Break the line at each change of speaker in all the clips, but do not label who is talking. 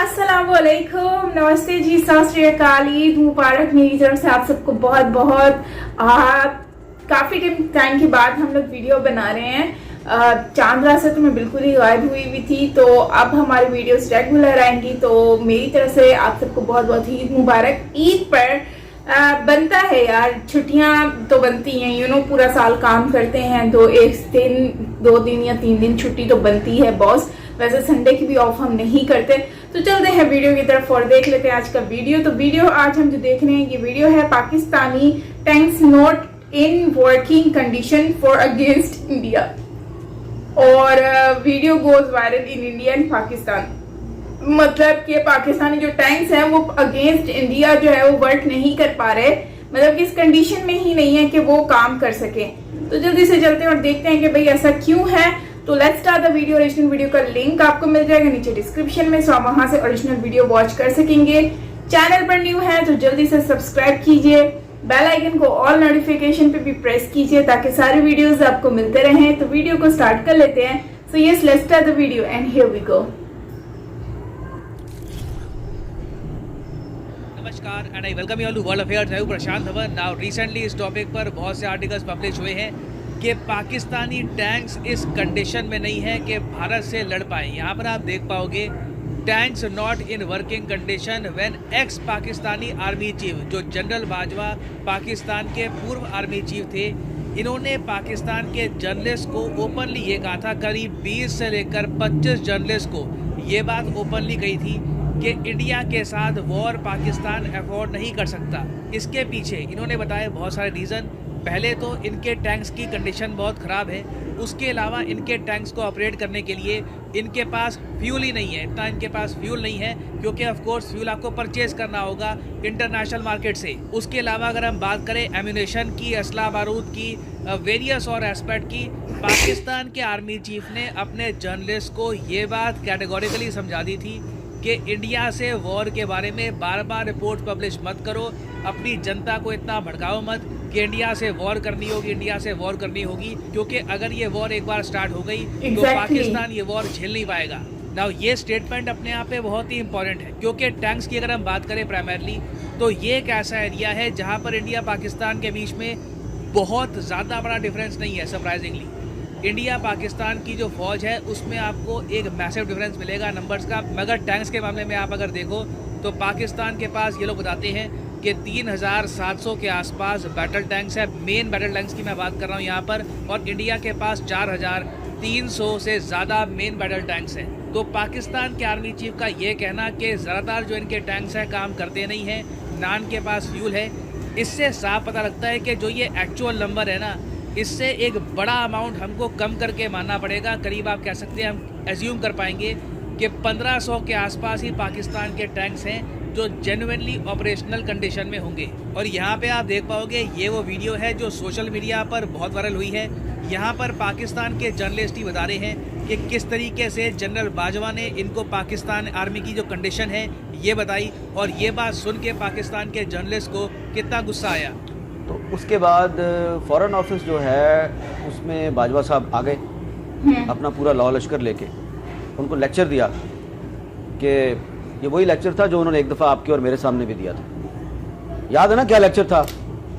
अस्सलामुअलैकुम, नमस्ते जी, सत श्री अकाल, ईद मुबारक मेरी तरफ से आप सबको बहुत बहुत। काफ़ी टाइम के बाद हम लोग वीडियो बना रहे हैं। चांद्रा से तो मैं बिल्कुल ही गायब हुई थी, तो अब हमारी वीडियोस रेगुलर आएंगी। तो मेरी तरफ से आप सबको बहुत बहुत ईद मुबारक। ईद पर बनता है यार, छुट्टियां तो बनती हैं, पूरा साल काम करते हैं, दो दिन या 3 दिन छुट्टी तो बनती है बॉस। वैसे संडे की भी ऑफ हम नहीं करते। तो चलते हैं वीडियो की तरफ और देख लेते हैं आज का वीडियो। तो वीडियो आज हम जो देख रहे हैं, ये वीडियो है Pakistani tanks not in working condition for against India, और video goes viral in India and Pakistan. मतलब कि पाकिस्तानी जो टैंक्स हैं वो अगेंस्ट इंडिया जो है वो वर्क नहीं कर पा रहे, मतलब कि इस कंडीशन में ही नहीं है कि वो काम कर सके। तो जल्दी से चलते हैं और देखते हैं कि भाई ऐसा क्यों है। तो let's start the video. Original video का लिंक आपको मिल जाएगा नीचे डिस्क्रिप्शन में, सो आप वहां से ओरिजिनल वीडियो वॉच कर सकेंगे। चैनल पर न्यू है तो जल्दी से सब्सक्राइब कीजिए, बेल आइकन को ऑल नोटिफिकेशन पे भी प्रेस कीजिए ताकि सारे वीडियोस आपको मिलते रहें। तो वीडियो को स्टार्ट कर लेते हैं। So yes, let's start the video and here we go.
नमस्कार and I welcome you all to world affairs. मैं हूं प्रशांत धवन। नाउ रिसेंटली इस टॉपिक पर बहुत से आर्टिकल्स पब्लिश हुए हैं कि पाकिस्तानी टैंक्स इस कंडीशन में नहीं है कि भारत से लड़ पाए। यहाँ पर आप देख पाओगे tanks not in working condition when x Pakistani army chief, जो जनरल बाजवा पाकिस्तान के पूर्व आर्मी चीफ थे, इन्होंने पाकिस्तान के जर्नलिस्ट को ओपनली ये कहा था, करीब 20 से लेकर 25 जर्नलिस्ट को ये बात ओपनली कही थी कि इंडिया के साथ वॉर पाकिस्तान अफोर्ड नहीं कर सकता। इसके पीछे इन्होंने बताया बहुत सारे रीज़न। पहले तो इनके टैंक्स की कंडीशन बहुत ख़राब है, उसके अलावा इनके टैंक्स को ऑपरेट करने के लिए इनके पास फ्यूल ही नहीं है। इतना इनके पास फ्यूल नहीं है क्योंकि ऑफ कोर्स फ्यूल आपको परचेज़ करना होगा इंटरनेशनल मार्केट से। उसके अलावा अगर हम बात करें एम्यूनेशन की, असला बारूद की, वेरियस और एस्पेक्ट की, पाकिस्तान के आर्मी चीफ ने अपने जर्नलिस्ट को ये बात कैटेगोरिकली समझा दी थी कि इंडिया से वॉर के बारे में बार बार रिपोर्ट पब्लिश मत करो, अपनी जनता को इतना भड़काओ मत कि इंडिया से वॉर करनी होगी, इंडिया से वॉर करनी होगी, क्योंकि अगर ये वॉर एक बार स्टार्ट हो गई तो पाकिस्तान ये वॉर झेल नहीं पाएगा। नाउ ये स्टेटमेंट अपने आप पे बहुत ही इंपॉर्टेंट है क्योंकि टैंक्स की अगर हम बात करें प्राइमरली तो ये एक ऐसा एरिया है जहाँ पर इंडिया पाकिस्तान के बीच में बहुत ज़्यादा बड़ा डिफरेंस नहीं है। सरप्राइजिंगली इंडिया पाकिस्तान की जो फौज है उसमें आपको एक मैसिव डिफरेंस मिलेगा नंबर्स का, मगर टैंक्स के मामले में आप अगर देखो तो पाकिस्तान के पास ये लोग बताते हैं कि 3700 के आसपास बैटल टैंक्स है। मेन बैटल टैंक्स की मैं बात कर रहा हूँ यहाँ पर, और इंडिया के पास 4300 से ज़्यादा मेन बैटल टैंक्स हैं। तो पाकिस्तान के आर्मी चीफ का ये कहना कि ज़्यादातर जो इनके टैंक्स हैं काम करते नहीं हैं, ना इनके पास फ्यूल है, इससे साफ पता लगता है कि जो ये एक्चुअल नंबर है ना, इससे एक बड़ा अमाउंट हमको कम करके मानना पड़ेगा। करीब आप कह सकते हैं, हम एज्यूम कर पाएंगे कि 1500 के आसपास ही पाकिस्तान के टैंक्स हैं जो जेन्युइनली ऑपरेशनल कंडीशन में होंगे। और यहाँ पे आप देख पाओगे ये वो वीडियो है जो सोशल मीडिया पर बहुत वायरल हुई है। यहाँ पर पाकिस्तान के जर्नलिस्ट ही बता रहे हैं कि किस तरीके से जनरल बाजवा ने इनको पाकिस्तान आर्मी की जो कंडीशन है ये बताई, और ये बात सुन के पाकिस्तान के जर्नलिस्ट को कितना गुस्सा आया।
तो उसके बाद फॉरेन ऑफिस जो है उसमें बाजवा साहब आ गए अपना पूरा लॉ लश्कर लेके, उनको लेक्चर दिया कि ये वही लेक्चर था जो उन्होंने एक दफ़ा आपके और मेरे सामने भी दिया था। याद है ना क्या लेक्चर था?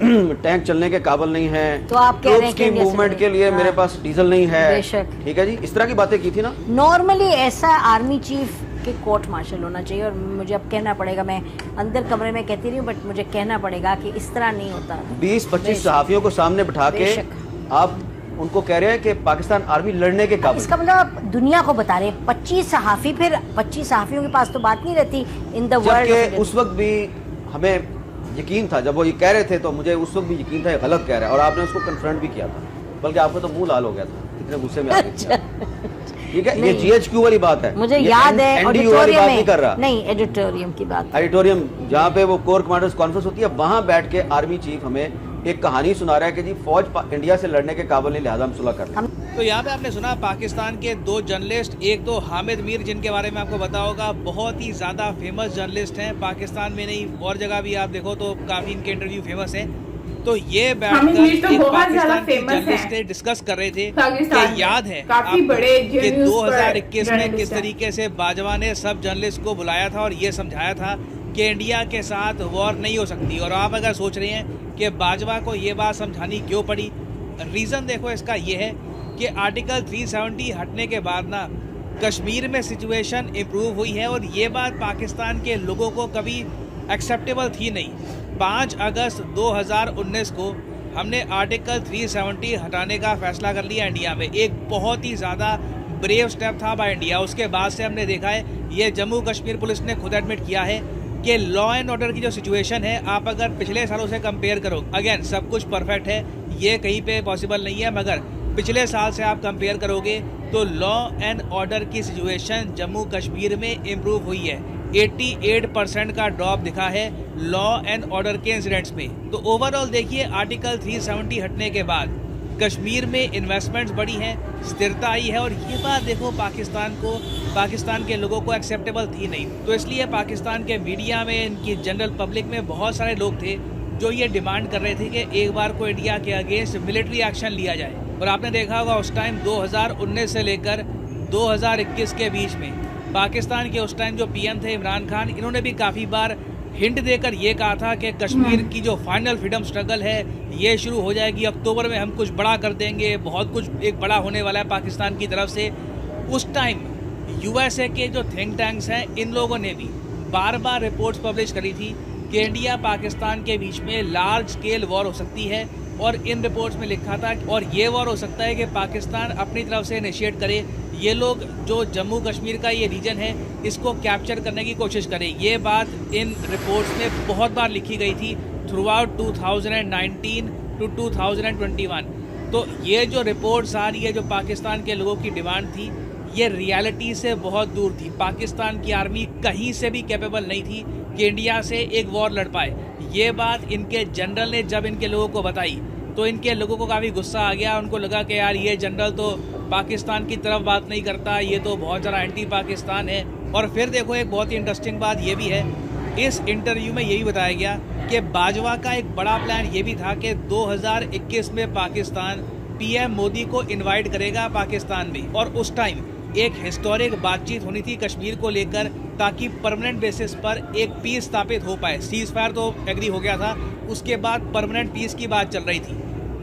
टैंक चलने के काबिल नहीं है,
तो आप कह रहे हैं
की मूवमेंट के लिए मेरे पास डीजल नहीं है, ठीक है जी, इस तरह की बातें की थी ना।
नॉर्मली ऐसा आर्मी चीफ के कोर्ट मार्शल होना चाहिए, और मुझे अब कहना पड़ेगा, मैं अंदर कमरे में कहती रही हूँ बट मुझे कहना पड़ेगा कि इस तरह नहीं होता।
20-25 सहाफियों को सामने बिठा के आप उनको कह रहे हैं कि पाकिस्तान आर्मी लड़ने के काबिल।
इसका मतलब आप दुनिया को बता रहे हैं 25 सहाफी, फिर 25 सहाफियों के पास तो बात नहीं रहती इन द वर्ल्ड।
उस वक्त भी हमें यकीन था, जब वो ये कह रहे थे तो मुझे उस वक्त भी यकीन था ये गलत कह रहा है, और आपने उसको कन्फ्रंट भी किया था, बल्कि आपका तो मुंह लाल हो गया था, इतने गुस्से में आ गए। ठीक है, ये GHQ वाली बात है,
मुझे याद है
ऑडिटोरियम नहीं कर रहा,
नहीं एडिटोरियम की बात,
ऑडिटोरियम जहाँ पे वो कोर कमांडर्स कॉन्फ्रेंस होती है, वहाँ बैठ के आर्मी चीफ हमें एक कहानी सुना रहा है कि जी फौज इंडिया से लड़ने के काबिल नहीं, लिहाजा हम सुलह कर लें।
तो यहाँ पे आपने सुना पाकिस्तान के 2 जर्नलिस्ट, एक तो हामिद मीर जिनके बारे में आपको पता होगा, बहुत ही ज़्यादा फेमस जर्नलिस्ट हैं पाकिस्तान में नहीं और जगह भी आप देखो तो काफ़ी इनके इंटरव्यू फेमस है। तो ये
हामिद
बैठकर
मीर तो
एक
बहुत ज्यादा
पाकिस्तान की
फेमस
जर्नलिस्ट
है
से डिस्कस कर रहे थे
पाकिस्तान
कि
में।
याद है
काफी
आपको
बड़े
कि
जर्नलिस्ट
2021 में
जर्नलिस्ट
किस
हैं।
तरीके से बाजवा ने सब जर्नलिस्ट को बुलाया था और ये समझाया था कि इंडिया के साथ वॉर नहीं हो सकती। और आप अगर सोच रहे हैं कि बाजवा को ये बात समझानी क्यों पड़ी, रीज़न देखो इसका ये है कि आर्टिकल 370 हटने के बाद ना कश्मीर में सिचुएशन इम्प्रूव हुई है और ये बात पाकिस्तान के लोगों को कभी एक्सेप्टेबल थी नहीं। 5 अगस्त 2019 को हमने आर्टिकल 370 हटाने का फैसला कर लिया इंडिया में। एक बहुत ही ज़्यादा ब्रेव स्टेप था बाय इंडिया। उसके बाद से हमने देखा है, ये जम्मू कश्मीर पुलिस ने खुद एडमिट किया है कि लॉ एंड ऑर्डर की जो सिचुएशन है, आप अगर पिछले सालों से कंपेयर करो, अगेन सब कुछ परफेक्ट है, ये कहीं पे पॉसिबल नहीं है, मगर पिछले साल से आप कंपेयर करोगे तो लॉ एंड ऑर्डर की सिचुएशन जम्मू कश्मीर में इम्प्रूव हुई है। 88% का ड्रॉप दिखा है लॉ एंड ऑर्डर के इंसिडेंट्स में। तो ओवरऑल देखिए, आर्टिकल 370 हटने के बाद कश्मीर में इन्वेस्टमेंट्स बढ़ी हैं, स्थिरता आई है। और ये बात देखो पाकिस्तान के लोगों को एक्सेप्टेबल थी नहीं। तो इसलिए पाकिस्तान के मीडिया में, इनकी जनरल पब्लिक में बहुत सारे लोग थे जो ये डिमांड कर रहे थे कि एक बार को इंडिया के अगेंस्ट मिलिट्री एक्शन लिया जाए। और आपने देखा होगा उस टाइम 2019 से लेकर 2021 के बीच में पाकिस्तान के उस टाइम जो पीएम थे इमरान खान, इन्होंने भी काफ़ी बार हिंट देकर ये कहा था कि कश्मीर की जो फाइनल फ्रीडम स्ट्रगल है ये शुरू हो जाएगी, अक्टूबर में हम कुछ बड़ा कर देंगे, बहुत कुछ एक बड़ा होने वाला है पाकिस्तान की तरफ से। उस टाइम यूएसए के जो थिंक टैंक्स हैं, इन लोगों ने भी बार बार रिपोर्ट्स पब्लिश करी थी कि इंडिया पाकिस्तान के बीच में लार्ज स्केल वॉर हो सकती है। और इन रिपोर्ट्स में लिखा था और ये वॉर हो सकता है कि पाकिस्तान अपनी तरफ से इनिशिएट करे, ये लोग जो जम्मू कश्मीर का ये रीजन है इसको कैप्चर करने की कोशिश करें। ये बात इन रिपोर्ट्स में बहुत बार लिखी गई थी थ्रू आउट 2019 टू 2021। तो ये जो रिपोर्ट्स आ रही है, जो पाकिस्तान के लोगों की डिमांड थी, ये रियलिटी से बहुत दूर थी। पाकिस्तान की आर्मी कहीं से भी कैपेबल नहीं थी कि इंडिया से एक वॉर लड़ पाए। ये बात इनके जनरल ने जब इनके लोगों को बताई तो इनके लोगों को काफ़ी गुस्सा आ गया। उनको लगा कि यार ये जनरल तो पाकिस्तान की तरफ बात नहीं करता, ये तो बहुत ज़्यादा एंटी पाकिस्तान है। और फिर देखो, एक बहुत ही इंटरेस्टिंग बात ये भी है, इस इंटरव्यू में यही बताया गया कि बाजवा का एक बड़ा प्लान ये भी था कि 2021 में पाकिस्तान पीएम मोदी को इनवाइट करेगा पाकिस्तान में। और उस टाइम एक हिस्टोरिक बातचीत होनी थी कश्मीर को लेकर, ताकि परमानेंट बेसिस पर एक पीस स्थापित हो पाए। सीज फायर तो एग्री हो गया था, उसके बाद परमानेंट पीस की बात चल रही थी,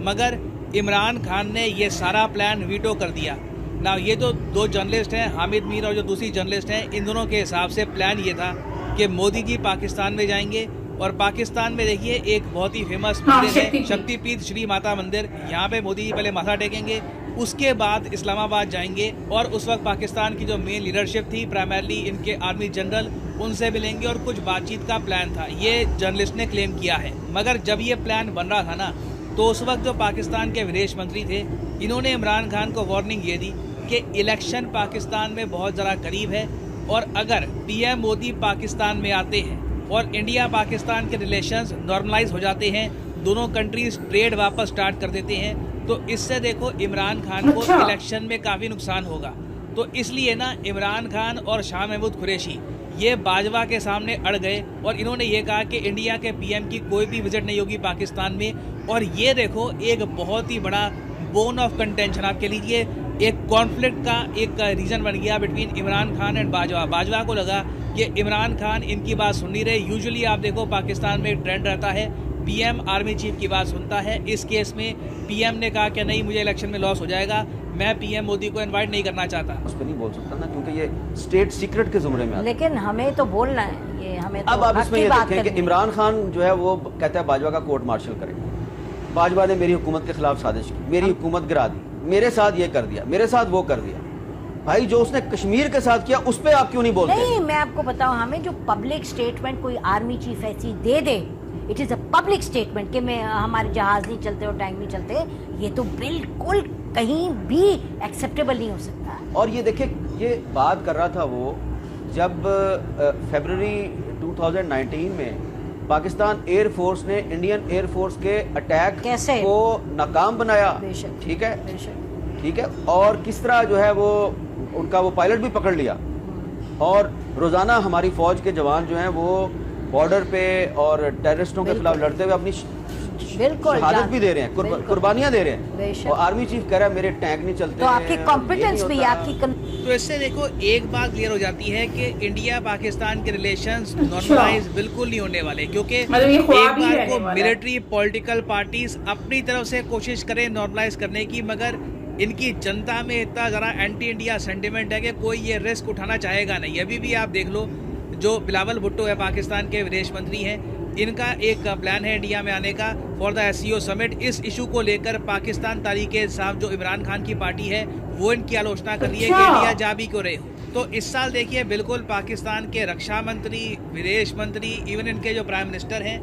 मगर इमरान खान ने ये सारा प्लान वीटो कर दिया ना। ये जो दो जर्नलिस्ट हैं, हामिद मीर और जो दूसरी जर्नलिस्ट हैं, इन दोनों के हिसाब से प्लान ये था कि मोदी जी पाकिस्तान में जाएंगे और पाकिस्तान में देखिए एक बहुत ही फेमस मंदिर है, शक्तिपीठ श्री माता मंदिर, यहाँ पे मोदी जी पहले माथा टेकेंगे, उसके बाद इस्लामाबाद जाएंगे और उस वक्त पाकिस्तान की जो मेन लीडरशिप थी, प्राइमरली इनके आर्मी जनरल, उनसे मिलेंगे और कुछ बातचीत का प्लान था। ये जर्नलिस्ट ने क्लेम किया है। मगर जब ये प्लान बन रहा था ना, तो उस वक्त जो पाकिस्तान के विदेश मंत्री थे, इन्होंने इमरान खान को वार्निंग ये दी कि इलेक्शन पाकिस्तान में बहुत ज़रा करीब है और अगर पीएम मोदी पाकिस्तान में आते हैं और इंडिया पाकिस्तान के रिलेशंस नॉर्मलाइज हो जाते हैं, दोनों कंट्रीज ट्रेड वापस स्टार्ट कर देते हैं, तो इससे देखो इमरान खान को इलेक्शन में काफ़ी नुकसान होगा। तो इसलिए ना इमरान खान और शाह महमूद कुरैशी ये बाजवा के सामने अड़ गए और इन्होंने ये कहा कि इंडिया के पीएम की कोई भी विजिट नहीं होगी पाकिस्तान में। और ये देखो एक बहुत ही बड़ा बोन ऑफ कंटेंशन, आप कह लीजिए एक कॉन्फ्लिक्ट का एक रीज़न बन गया बिटवीन इमरान खान एंड बाजवा। बाजवा को लगा कि इमरान खान इनकी बात सुन नहीं रहे। यूजुअली आप देखो पाकिस्तान में एक ट्रेंड रहता है, पीएम आर्मी चीफ की बात सुनता है। इस केस में पीएम ने कहा कि नहीं, मुझे इलेक्शन में लॉस हो जाएगा, मैं पीएम मोदी को इनवाइट नहीं करना चाहता।
उस पर नहीं बोल सकता ना, क्योंकि ये स्टेट सीक्रेट के जुमरे में आता है।
लेकिन हमें तो बोलना है, ये हमें तो
अब आप इसमें ये देखें कि
है।
इमरान खान जो है वो कहता है बाजवा का कोर्ट मार्शल करें। बाजवा ने मेरी हुकूमत के खिलाफ साजिश की, मेरी हुकूमत गिरा दी, मेरे साथ ये कर दिया, मेरे साथ वो कर दिया। भाई जो उसने कश्मीर के साथ किया उस पर आप क्यों नहीं बोलते?
नहीं, मैं आपको बताऊं, हमें जो पब्लिक स्टेटमेंट कोई आर्मी चीफ ऐसी दे दे, it is a public statement कि मैं हमारे जहाज नहीं चलते और टैंक नहीं चलते, ये तो बिल्कुल कहीं भी एक्सेप्टेबल नहीं हो सकता।
और ये देखे, ये बात कर रहा था वो जब फरवरी 2019 में पाकिस्तान एयरफोर्स ने इंडियन एयरफोर्स के अटैक को नाकाम बनाया, ठीक है, ठीक है, और किस तरह जो है वो उनका वो पायलट भी पकड़ लिया। और रोज़ाना हमारी फ़ौज के जवान जो हैं वो बॉर्डर पे और टेररिस्टों के खिलाफ लड़ते हुए अपनी
बिल्कुल,
शहादत भी दे रहे हैं,
बिल्कुल।
कुर्बानियां दे रहे हैं,
बेशक।
और आर्मी चीफ कह रहा है मेरे टैंक नहीं चलते
तो आपकी
हैं,
कॉम्पिटेंस
ये
भी
नहीं होता।
आपकी
तो इससे देखो एक बात क्लियर हो जाती है कि इंडिया पाकिस्तान के रिलेशंस नॉर्मलाइज बिल्कुल नहीं होने वाले, क्योंकि
मतलब ये
एक
ख्वाब ही
बार
रहने
को
वाला है।
मिलिट्री पॉलिटिकल पार्टीज अपनी तरफ से कोशिश करें नॉर्मलाइज करने की, मगर इनकी जनता में इतना ज़रा एंटी इंडिया सेंटिमेंट है कि कोई ये रिस्क उठाना चाहेगा नहीं। अभी भी आप देख लो, जो बिलावल भुट्टो है पाकिस्तान के विदेश मंत्री हैं, इनका एक प्लान है इंडिया में आने का फॉर द एससीओ समिट। इस इशू को लेकर पाकिस्तान तरीके साहब जो इमरान खान की पार्टी है वो इनकी आलोचना कर रही है कि
अच्छा।
इंडिया जा भी क्यों रहे हो। तो इस साल देखिए बिल्कुल पाकिस्तान के रक्षा मंत्री, विदेश मंत्री, इवन इनके जो प्राइम मिनिस्टर हैं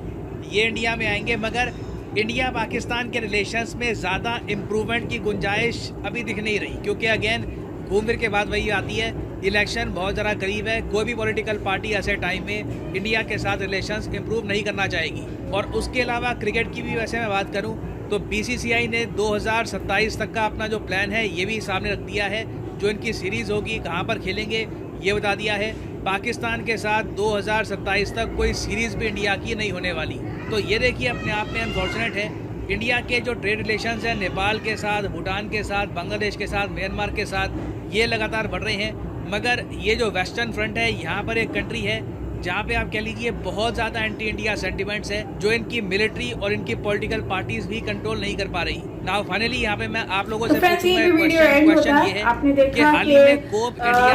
ये इंडिया में आएंगे, मगर इंडिया पाकिस्तान के रिलेशंस में ज़्यादा इम्प्रूवमेंट की गुंजाइश अभी दिख नहीं रही, क्योंकि अगेन घूम फिर के बाद वही आती है, इलेक्शन बहुत ज़रा करीब है। कोई भी पॉलिटिकल पार्टी ऐसे टाइम में इंडिया के साथ रिलेशंस इंप्रूव नहीं करना चाहेगी। और उसके अलावा क्रिकेट की भी वैसे मैं बात करूं तो बीसीसीआई ने 2027 तक का अपना जो प्लान है ये भी सामने रख दिया है। जो इनकी सीरीज़ होगी, कहां पर खेलेंगे, ये बता दिया है। पाकिस्तान के साथ 2027 तक कोई सीरीज़ भी इंडिया की नहीं होने वाली। तो ये देखिए अपने आप में अनफॉर्चुनेट है। इंडिया के जो ट्रेड रिलेशंस हैं नेपाल के साथ, भूटान के साथ, बांग्लादेश के साथ, म्यांमार के साथ, ये लगातार बढ़ रहे हैं, मगर ये जो वेस्टर्न फ्रंट है यहाँ पर एक कंट्री है जहाँ पे आप कह लीजिए बहुत ज़्यादा एंटी इंडिया सेंटिमेंट्स है, जो इनकी मिलिट्री और इनकी पॉलिटिकल पार्टीज भी कंट्रोल नहीं कर पा रही। नाउ फाइनली यहाँ पे मैं आप लोगों से
क्वेश्चन ये है, आपने देखा कि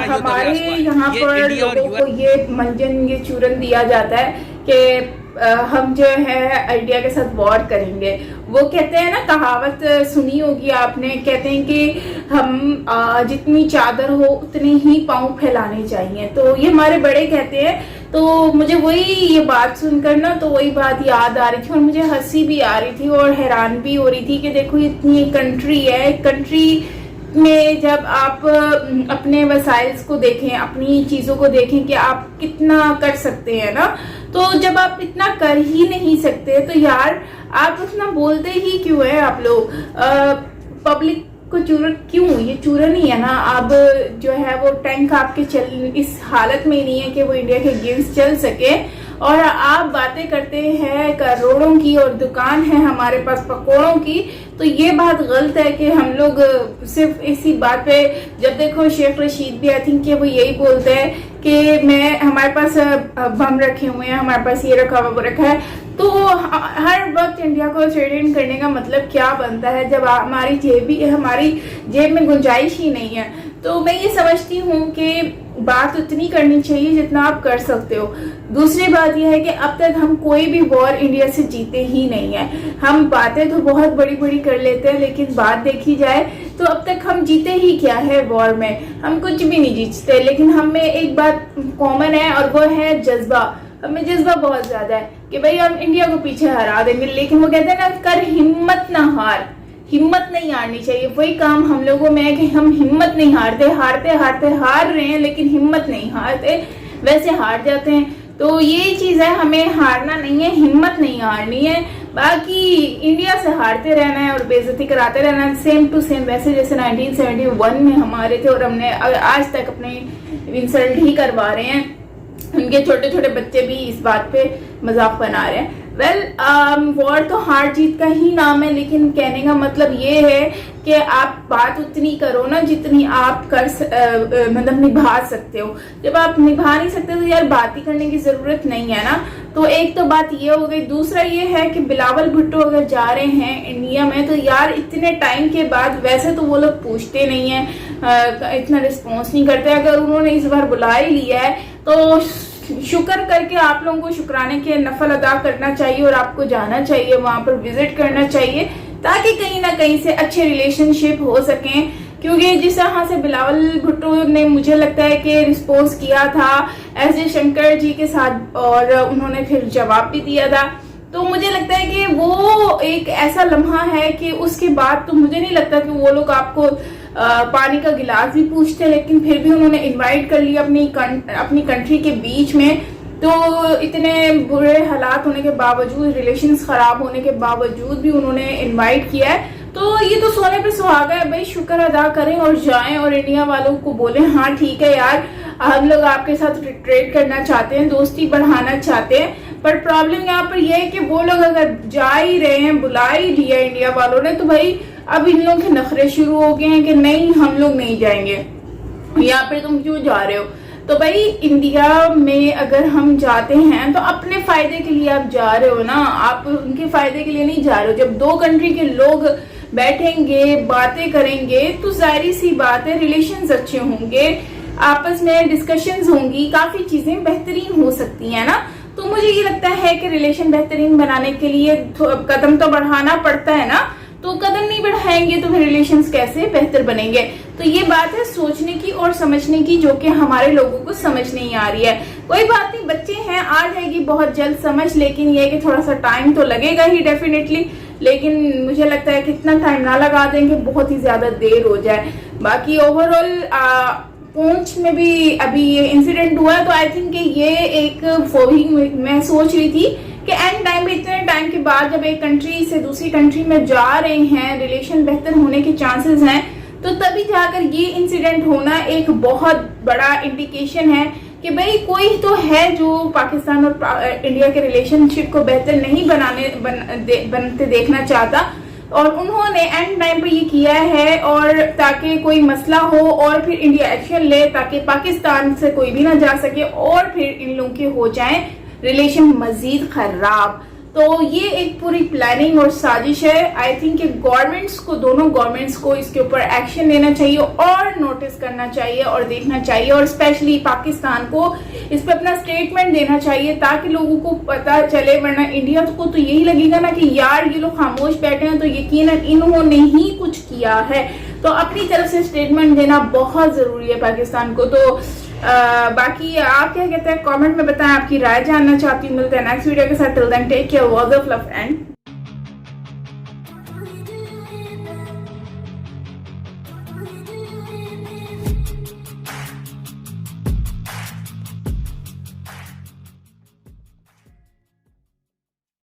हमारे यहाँ पर लोगों को ये मंजन, ये चूरन दिया जाता है कि हम जो है इंडिया के साथ वॉर करेंगे। वो कहते हैं ना, कहावत सुनी होगी आपने, कहते हैं कि हम जितनी चादर हो उतने ही पाँव फैलाने चाहिए। तो ये हमारे बड़े कहते हैं। तो मुझे वही ये बात सुनकर ना, तो वही बात याद आ रही थी और मुझे हंसी भी आ रही थी और हैरान भी हो रही थी कि देखो इतनी कंट्री है, कंट्री में जब आप अपने वसाइल्स को देखें, अपनी चीजों को देखें कि आप कितना कर सकते हैं ना, तो जब आप इतना कर ही नहीं सकते तो यार आप उतना बोलते ही क्यों है आप लोग। पब्लिक को चूरन क्यों, ये चूरन ही है ना। अब जो है वो टैंक आपके चल इस हालत में ही नहीं है कि वो इंडिया के अगेंस्ट चल सके, और आप बातें करते हैं करोड़ों की और दुकान है हमारे पास पकौड़ों की। तो ये बात गलत है कि हम लोग सिर्फ इसी बात पे, जब देखो शेख रशीद भी आई थिंक कि वो यही बोलते हैं कि हमारे पास बम रखे हुए हैं, हमारे पास ये रखा हुआ वो रखा है। तो हर वक्त इंडिया को थ्रेटन करने का मतलब क्या बनता है जब हमारी जेब में गुंजाइश ही नहीं है। तो मैं ये समझती हूँ कि बात उतनी करनी चाहिए जितना आप कर सकते हो। दूसरी बात यह है कि अब तक हम कोई भी वॉर इंडिया से जीते ही नहीं है। हम बातें तो बहुत बड़ी बड़ी कर लेते हैं, लेकिन बात देखी जाए तो अब तक हम जीते ही क्या है वॉर में, हम कुछ भी नहीं जीतते। लेकिन हमें एक बात कॉमन है और वो है जज्बा। हमें जज्बा बहुत ज्यादा है कि भाई हम इंडिया को पीछे हरा देंगे। लेकिन वो कहते हैं ना, कर हिम्मत ना हार, हिम्मत नहीं हारनी चाहिए। वही काम हम लोगों में है कि हम हिम्मत नहीं हारते, हार रहे हैं लेकिन हिम्मत नहीं हारते, वैसे हार जाते हैं। तो ये चीज है, हमें हारना नहीं है, हिम्मत नहीं हारनी है। बाकी इंडिया से हारते रहना है और बेइज्जती कराते रहना है, सेम टू सेम वैसे जैसे 1971 में हमारे थे और हमने आज तक अपने इंसल्ट ही करवा रहे हैं। उनके छोटे छोटे बच्चे भी इस बात पे मजाक बना रहे हैं। वॉर तो हार जीत का ही नाम है, लेकिन कहने का मतलब ये है कि आप बात उतनी करो ना जितनी आप मतलब निभा सकते हो। जब आप निभा नहीं सकते तो यार बात ही करने की जरूरत नहीं है ना। तो एक तो बात ये हो गई। दूसरा ये है कि बिलावल भुट्टो अगर जा रहे हैं इंडिया में तो यार इतने टाइम के बाद, वैसे तो वो लोग पूछते नहीं है, इतना रिस्पॉन्स नहीं करते। अगर उन्होंने इस बार बुला ही लिया है तो शुक्र करके आप लोगों को शुक्राने के नफल अदा करना चाहिए और आपको जाना चाहिए, वहां पर विजिट करना चाहिए, ताकि कहीं ना कहीं से अच्छे रिलेशनशिप हो सकें। क्योंकि जिस तरह से बिलावल भुट्टो ने मुझे लगता है कि रिस्पॉन्स किया था एस जयशंकर जी के साथ और उन्होंने फिर जवाब भी दिया था, तो मुझे लगता है कि वो एक ऐसा लम्हा है कि उसके बाद तो मुझे नहीं लगता कि वो लोग आपको पानी का गिलास भी पूछते, लेकिन फिर भी उन्होंने इनवाइट कर लिया अपनी कंट्री के बीच में। तो इतने बुरे हालात होने के बावजूद, रिलेशंस खराब होने के बावजूद भी उन्होंने इनवाइट किया है। तो ये तो सोने पे सुहागा है भाई, शुक्र अदा करें और जाएं और इंडिया वालों को बोलें हाँ ठीक है यार, हम लोग आपके साथ ट्रेड करना चाहते हैं, दोस्ती बढ़ाना चाहते हैं, पर प्रॉब्लम यहाँ पर यह है कि वो लोग अगर जा ही रहे हैं, बुला ही दिया इंडिया वालों ने, तो भाई अब इन लोगों के नखरे शुरू हो गए हैं कि नहीं हम लोग नहीं जाएंगे, यहाँ पे तुम क्यों जा रहे हो। तो भाई इंडिया में अगर हम जाते हैं तो अपने फायदे के लिए आप जा रहे हो ना, आप उनके फायदे के लिए नहीं जा रहे हो। जब दो कंट्री के लोग बैठेंगे, बातें करेंगे, तो जाहिर सी बात है रिलेशंस अच्छे होंगे, आपस में डिस्कशंस होंगी, काफी चीजें बेहतरीन हो सकती है ना। तो मुझे ये लगता है कि रिलेशन बेहतरीन बनाने के लिए कदम तो बढ़ाना पड़ता है ना, तो कदम नहीं बढ़ाएंगे तो फिर रिलेशंस कैसे बेहतर बनेंगे। तो ये बात है सोचने की और समझने की, जो कि हमारे लोगों को समझ नहीं आ रही है। कोई बात नहीं, बच्चे हैं, आ जाएगी बहुत जल्द समझ, लेकिन ये कि थोड़ा सा टाइम तो लगेगा ही डेफिनेटली। लेकिन मुझे लगता है कि इतना टाइम ना लगा देंगे बहुत ही ज्यादा देर हो जाए। बाकी ओवरऑल पुंछ में भी अभी ये इंसिडेंट हुआ, तो आई थिंक ये एक मैं सोच रही थी कि एंड टाइम पे, इतने टाइम के बाद जब एक कंट्री से दूसरी कंट्री में जा रहे हैं, रिलेशन बेहतर होने के चांसेस हैं, तो तभी जाकर ये इंसिडेंट होना एक बहुत बड़ा इंडिकेशन है कि भाई कोई तो है जो पाकिस्तान और इंडिया के रिलेशनशिप को बेहतर नहीं बनते देखना चाहता, और उन्होंने एंड टाइम पे ये किया है, और ताकि कोई मसला हो और फिर इंडिया एक्शन ले, ताकि पाकिस्तान से कोई भी ना जा सके और फिर इन लोगों के हो जाए रिलेशन मजीद खराब। तो ये एक पूरी प्लानिंग और साजिश है। आई थिंक गवर्नमेंट्स को, दोनों गवर्नमेंट्स को इसके ऊपर एक्शन लेना चाहिए और नोटिस करना चाहिए और देखना चाहिए, और स्पेशली पाकिस्तान को इस पे अपना स्टेटमेंट देना चाहिए ताकि लोगों को पता चले। वरना इंडिया को तो यही लगेगा ना कि यार ये लोग खामोश बैठे हैं तो यकीनन इन्होंने ही कुछ किया है। तो अपनी तरफ से स्टेटमेंट देना बहुत जरूरी है पाकिस्तान को। तो बाकी आप क्या कहते हैं कमेंट में बताएं, आपकी राय जानना चाहती हूँ। मिलते हैं नेक्स्ट वीडियो के साथ। Till then take care, words of love and